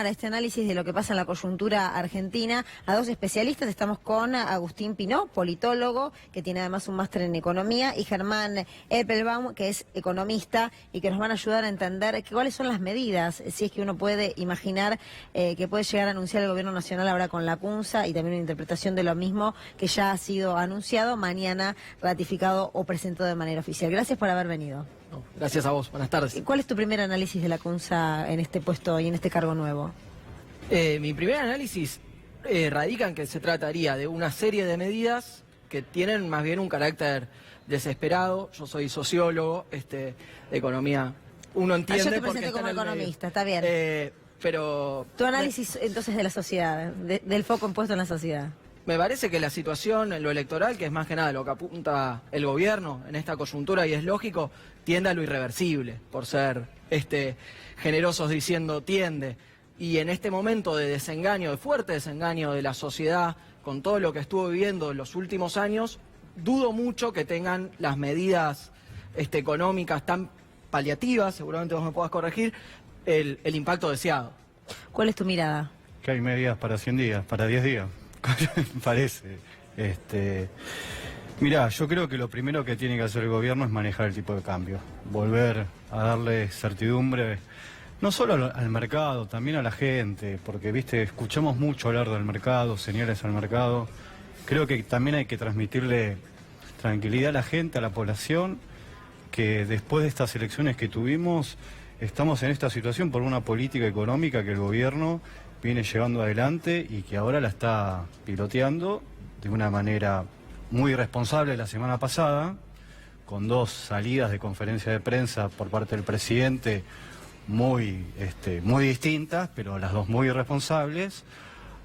sumar a este análisis de lo que pasa en la coyuntura argentina a dos especialistas. Estamos con Agustín Pinó, politólogo, que tiene además un máster en economía, y Germán Eppelbaum, que es economista y que nos van a ayudar a entender cuáles son las medidas, si es que uno puede imaginar que puede llegar a anunciar el gobierno nacional ahora con la CUNSA, y también una interpretación de lo mismo que ya ha sido anunciado, mañana ratificado o presentado de manera oficial. Gracias por haber venido. Gracias a vos, buenas tardes. ¿Cuál es tu primer análisis de la CUNSA en este puesto y en este cargo nuevo? Mi primer análisis radica en que se trataría de una serie de medidas que tienen más bien un carácter desesperado. Yo soy sociólogo, de economía. Uno entiende yo te porque presenté está como en el economista, medio. está bien. Pero Tu análisis entonces de la sociedad, del foco impuesto en la sociedad. me parece que la situación en lo electoral, que es más que nada lo que apunta el gobierno en esta coyuntura, y es lógico, tiende a lo irreversible, por ser generosos diciendo tiende. Y en este momento de desengaño, de fuerte desengaño de la sociedad, con todo lo que estuvo viviendo en los últimos años, dudo mucho que tengan las medidas económicas tan paliativas, seguramente vos me puedas corregir, el impacto deseado. ¿Cuál es tu mirada? Que hay medidas para 100 días, para 10 días, parece. Mirá, yo creo que lo primero que tiene que hacer el gobierno es manejar el tipo de cambio, volver a darle certidumbre, no solo al mercado, también a la gente, porque, viste, escuchamos mucho hablar del mercado, señales al mercado. Creo que también hay que transmitirle tranquilidad a la gente, a la población, que después de estas elecciones que tuvimos, estamos en esta situación por una política económica que el gobierno viene llevando adelante y que ahora la está piloteando de una manera muy irresponsable la semana pasada, con dos salidas de conferencia de prensa por parte del presidente muy distintas, pero las dos muy irresponsables.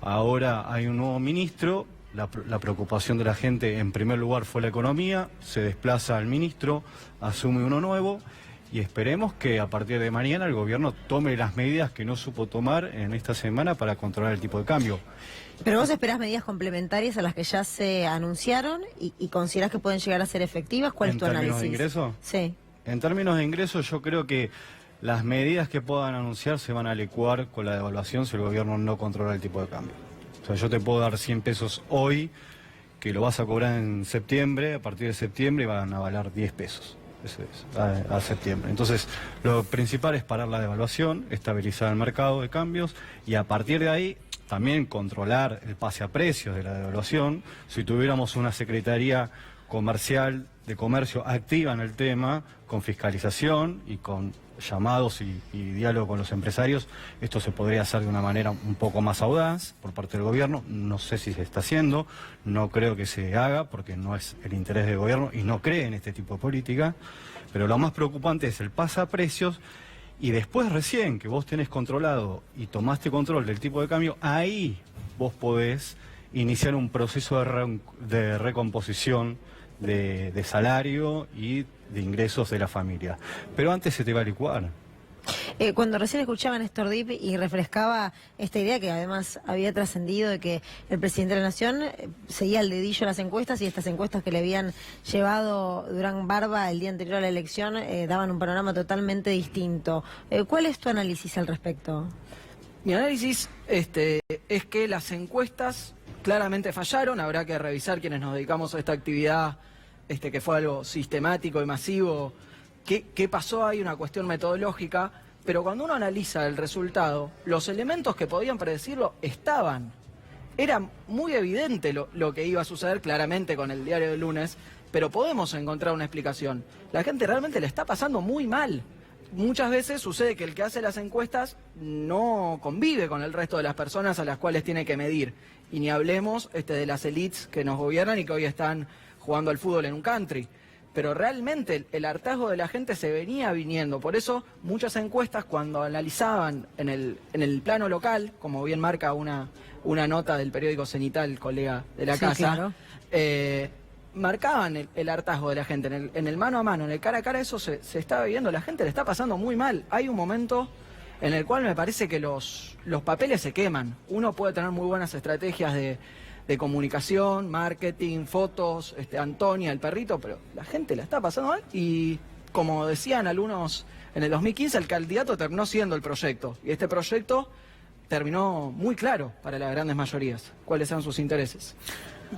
Ahora hay un nuevo ministro, la preocupación de la gente en primer lugar fue la economía, se desplaza al ministro, asume uno nuevo, y esperemos que a partir de mañana el gobierno tome las medidas que no supo tomar en esta semana para controlar el tipo de cambio. ¿Pero vos esperás medidas complementarias a las que ya se anunciaron y considerás que pueden llegar a ser efectivas? ¿Cuál es tu análisis? ¿En términos de ingreso? Sí. En términos de ingreso, yo creo que las medidas que puedan anunciar se van a licuar con la devaluación si el gobierno no controla el tipo de cambio. O sea, yo te puedo dar 100 pesos hoy, que lo vas a cobrar en septiembre, a partir de septiembre van a valer 10 pesos. Eso es, a septiembre. Entonces, lo principal es parar la devaluación, estabilizar el mercado de cambios, y a partir de ahí también controlar el pase a precios de la devaluación. Si tuviéramos una Secretaría Comercial de Comercio activa en el tema, con fiscalización y con llamados y diálogo con los empresarios, esto se podría hacer de una manera un poco más audaz por parte del gobierno. No sé si se está haciendo, no creo que se haga porque no es el interés del gobierno y no cree en este tipo de política, pero lo más preocupante es el pasaprecios, y después recién que vos tenés controlado y tomaste control del tipo de cambio, ahí vos podés iniciar un proceso de recomposición de salario y de ingresos de la familia. Pero antes se te va a licuar. Cuando recién escuchaba a Néstor Dip y refrescaba esta idea que además había trascendido de que el presidente de la Nación seguía al dedillo las encuestas, y estas encuestas que le habían llevado Durán Barba el día anterior a la elección daban un panorama totalmente distinto. ¿Cuál es tu análisis al respecto? Mi análisis es que las encuestas claramente fallaron. Habrá que revisar quienes nos dedicamos a esta actividad, que fue algo sistemático y masivo. ¿Qué pasó? Hay una cuestión metodológica, pero cuando uno analiza el resultado, los elementos que podían predecirlo estaban. Era muy evidente lo que iba a suceder claramente con el diario del lunes, pero podemos encontrar una explicación. La gente realmente le está pasando muy mal. Muchas veces sucede que el que hace las encuestas no convive con el resto de las personas a las cuales tiene que medir. Y ni hablemos de las élites que nos gobiernan y que hoy están jugando al fútbol en un country. Pero realmente el hartazgo de la gente se venía viniendo. Por eso muchas encuestas, cuando analizaban en el plano local, como bien marca una nota del periódico Cenital, colega de la casa, claro, marcaban el hartazgo de la gente. En el mano a mano, en el cara a cara, eso se está viviendo. La gente le está pasando muy mal. Hay un momento en el cual me parece que los papeles se queman. Uno puede tener muy buenas estrategias de comunicación, marketing, fotos, Antonia, el perrito, pero la gente la está pasando mal. Y como decían algunos, en el 2015 el candidato terminó siendo el proyecto. Y este proyecto terminó muy claro para las grandes mayorías cuáles eran sus intereses.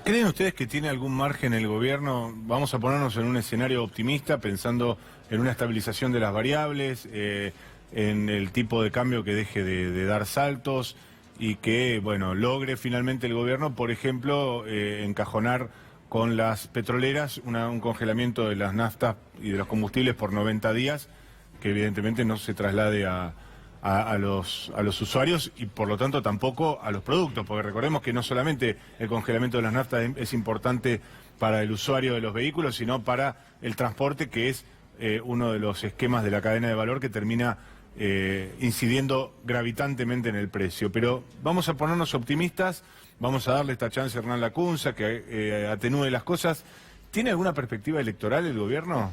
¿Creen ustedes que tiene algún margen el gobierno? Vamos a ponernos en un escenario optimista, pensando en una estabilización de las variables, en el tipo de cambio que deje de dar saltos y que, bueno, logre finalmente el gobierno, por ejemplo, encajonar con las petroleras un congelamiento de las naftas y de los combustibles por 90 días, que evidentemente no se traslade a los usuarios y por lo tanto tampoco a los productos, porque recordemos que no solamente el congelamiento de las naftas es importante para el usuario de los vehículos, sino para el transporte, que es uno de los esquemas de la cadena de valor que termina incidiendo gravitantemente en el precio. Pero vamos a ponernos optimistas, vamos a darle esta chance a Hernán Lacunza, que atenúe las cosas. ¿Tiene alguna perspectiva electoral el gobierno?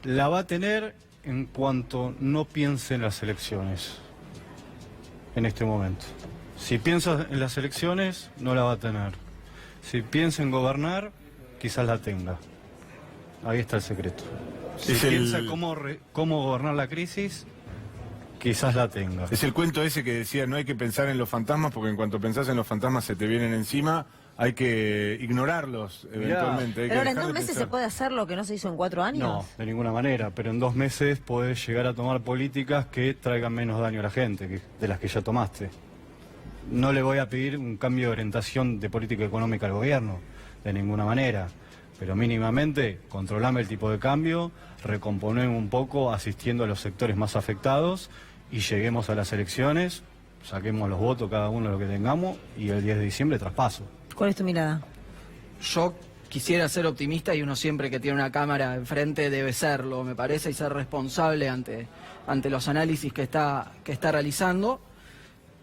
La va a tener en cuanto no piense en las elecciones, en este momento. Si piensa en las elecciones, no la va a tener. Si piensa en gobernar, quizás la tenga. Ahí está el secreto. Si piensa cómo gobernar la crisis, quizás la tenga. Es el cuento ese que decía, no hay que pensar en los fantasmas, porque en cuanto pensás en los fantasmas se te vienen encima, hay que ignorarlos eventualmente. Pero ahora en 2 meses se puede hacer lo que no se hizo en 4 años. No, de ninguna manera, pero en 2 meses podés llegar a tomar políticas que traigan menos daño a la gente, de las que ya tomaste. No le voy a pedir un cambio de orientación de política económica al gobierno, de ninguna manera. Pero mínimamente controlame el tipo de cambio, recomponemos un poco asistiendo a los sectores más afectados y lleguemos a las elecciones, saquemos los votos cada uno lo que tengamos y el 10 de diciembre traspaso. ¿Cuál es tu mirada? Yo quisiera ser optimista y uno siempre que tiene una cámara enfrente debe serlo, me parece, y ser responsable ante los análisis que está realizando.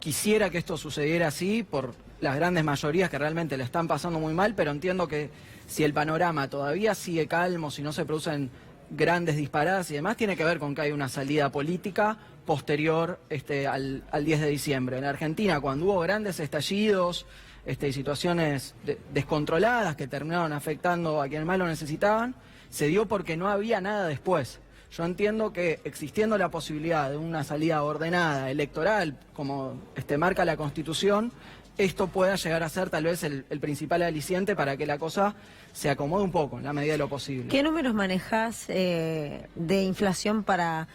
Quisiera que esto sucediera así por las grandes mayorías que realmente le están pasando muy mal, pero entiendo que si el panorama todavía sigue calmo, si no se producen grandes disparadas y demás, tiene que ver con que hay una salida política posterior al 10 de diciembre. En Argentina, cuando hubo grandes estallidos y situaciones descontroladas que terminaron afectando a quienes más lo necesitaban, se dio porque no había nada después. Yo entiendo que existiendo la posibilidad de una salida ordenada, electoral, como marca la Constitución, esto pueda llegar a ser tal vez el principal aliciente para que la cosa se acomode un poco, en la medida de lo posible. ¿Qué números manejás de inflación para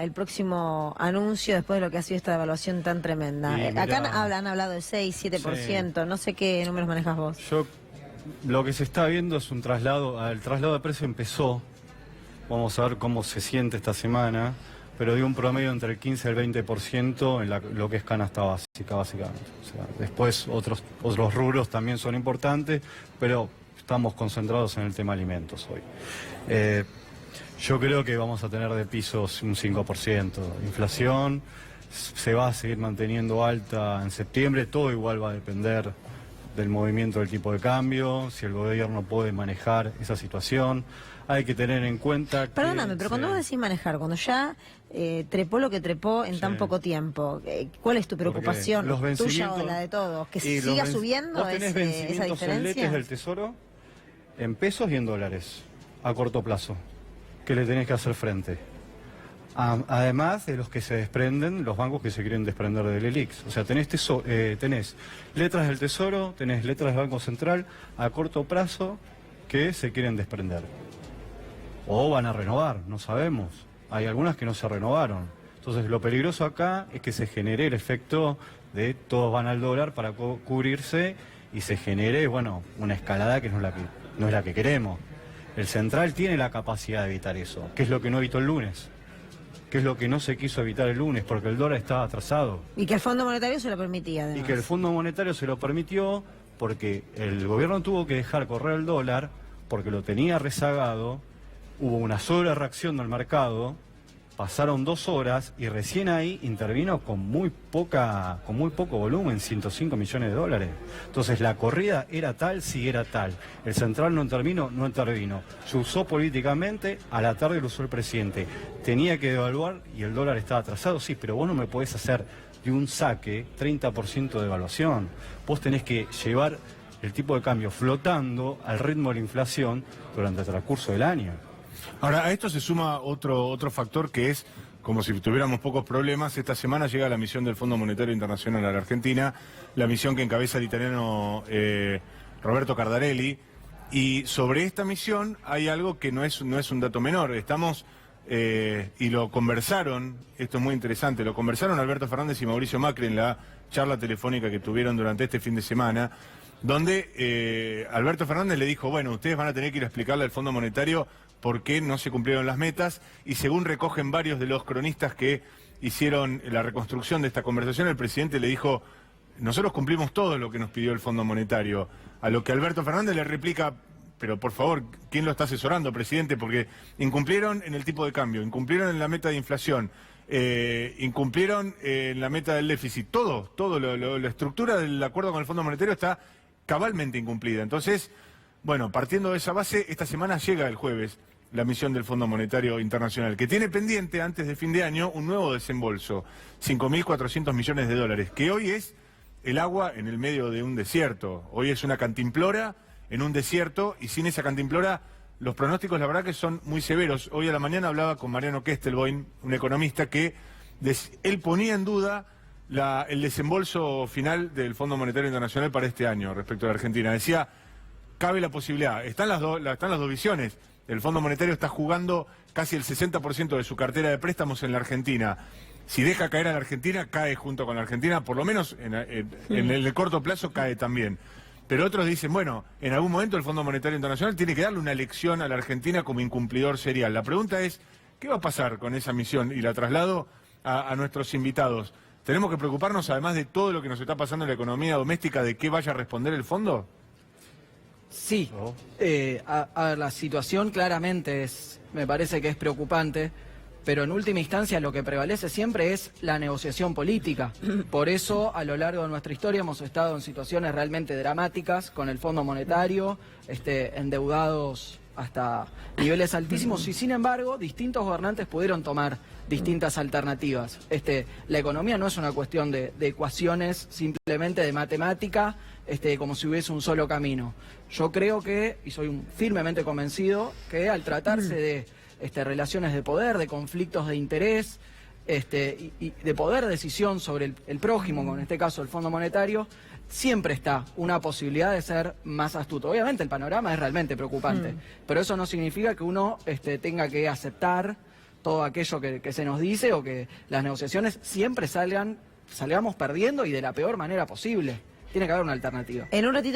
el próximo anuncio después de lo que ha sido esta devaluación tan tremenda? Acá han hablado de 6, 7%, sí. No sé qué números manejas vos. Lo que se está viendo es el traslado de precio empezó, vamos a ver cómo se siente esta semana, pero dio un promedio entre el 15 y el 20% en lo que es canasta básica, básicamente. O sea, después otros rubros también son importantes, pero estamos concentrados en el tema alimentos hoy. Yo creo que vamos a tener de pisos un 5%. Inflación se va a seguir manteniendo alta en septiembre, todo igual va a depender del movimiento del tipo de cambio, si el gobierno puede manejar esa situación. Hay que tener en cuenta que... Perdóname, pero cuando vos decís manejar, cuando ya trepó lo que trepó en tan poco tiempo, ¿cuál es tu preocupación, tuya o la de todos? ¿Que siga subiendo vos tenés esa diferencia? En letes del Tesoro en pesos y en dólares, a corto plazo, que le tenés que hacer frente. Además de los que se desprenden, los bancos que se quieren desprender del ELIX. O sea, tenés letras del Tesoro, tenés letras del Banco Central a corto plazo que se quieren desprender. O van a renovar, no sabemos. Hay algunas que no se renovaron. Entonces lo peligroso acá es que se genere el efecto de todos van al dólar para cubrirse y se genere, bueno, una escalada que no es la que queremos. El Central tiene la capacidad de evitar eso, que es lo que no evitó el lunes. Que es lo que no se quiso evitar el lunes, porque el dólar estaba atrasado. Y que el Fondo Monetario se lo permitía, además. Y que el Fondo Monetario se lo permitió porque el gobierno tuvo que dejar correr el dólar, porque lo tenía rezagado, hubo una sobrereacción del mercado, pasaron 2 horas y recién ahí intervino con muy poco volumen, 105 millones de dólares. Entonces la corrida era tal, sí era tal. El Central no intervino. Se usó políticamente, a la tarde lo usó el presidente. Tenía que devaluar y el dólar estaba atrasado, sí, pero vos no me podés hacer de un saque 30% de devaluación. Vos tenés que llevar el tipo de cambio flotando al ritmo de la inflación durante el transcurso del año. Ahora, a esto se suma otro factor que es como si tuviéramos pocos problemas. Esta semana llega la misión del Fondo Monetario Internacional a la Argentina, la misión que encabeza el italiano Roberto Cardarelli. Y sobre esta misión hay algo que no es un dato menor. Estamos, y lo conversaron, esto es muy interesante, lo conversaron Alberto Fernández y Mauricio Macri en la charla telefónica que tuvieron durante este fin de semana, donde Alberto Fernández le dijo, bueno, ustedes van a tener que ir a explicarle al Fondo Monetario por qué no se cumplieron las metas, y según recogen varios de los cronistas que hicieron la reconstrucción de esta conversación, el presidente le dijo, nosotros cumplimos todo lo que nos pidió el Fondo Monetario, a lo que Alberto Fernández le replica, pero por favor, ¿quién lo está asesorando, presidente? Porque incumplieron en el tipo de cambio, incumplieron en la meta de inflación, incumplieron en la meta del déficit, todo la estructura del acuerdo con el Fondo Monetario está cabalmente incumplida. Entonces, bueno, partiendo de esa base, esta semana llega el jueves la misión del Fondo Monetario Internacional, que tiene pendiente antes de fin de año un nuevo desembolso, 5.400 millones de dólares, que hoy es el agua en el medio de un desierto. Hoy es una cantimplora en un desierto, y sin esa cantimplora los pronósticos la verdad que son muy severos. Hoy a la mañana hablaba con Mariano Kestelboim, un economista, que él ponía en duda el desembolso final del Fondo Monetario Internacional para este año respecto a la Argentina. Decía, cabe la posibilidad, están las dos visiones. El Fondo Monetario está jugando casi el 60% de su cartera de préstamos en la Argentina. Si deja caer a la Argentina, cae junto con la Argentina, por lo menos en el corto plazo cae también. Pero otros dicen, bueno, en algún momento el Fondo Monetario Internacional tiene que darle una lección a la Argentina como incumplidor serial. La pregunta es, ¿qué va a pasar con esa misión? Y la traslado a nuestros invitados. ¿Tenemos que preocuparnos, además de todo lo que nos está pasando en la economía doméstica, de qué vaya a responder el fondo? Sí, a ver, la situación claramente me parece que es preocupante, pero en última instancia lo que prevalece siempre es la negociación política. Por eso, a lo largo de nuestra historia hemos estado en situaciones realmente dramáticas con el Fondo Monetario, endeudados hasta niveles altísimos, y sin embargo distintos gobernantes pudieron tomar distintas alternativas. La economía no es una cuestión de ecuaciones, simplemente de matemática, como si hubiese un solo camino. Yo creo que, y soy firmemente convencido, que al tratarse de relaciones de poder, de conflictos de interés, y de poder de decisión sobre el prójimo, como en este caso el Fondo Monetario, siempre está una posibilidad de ser más astuto. Obviamente el panorama es realmente preocupante, pero eso no significa que uno tenga que aceptar todo aquello que se nos dice, o que las negociaciones siempre salgamos perdiendo y de la peor manera posible. Tiene que haber una alternativa. En un ratito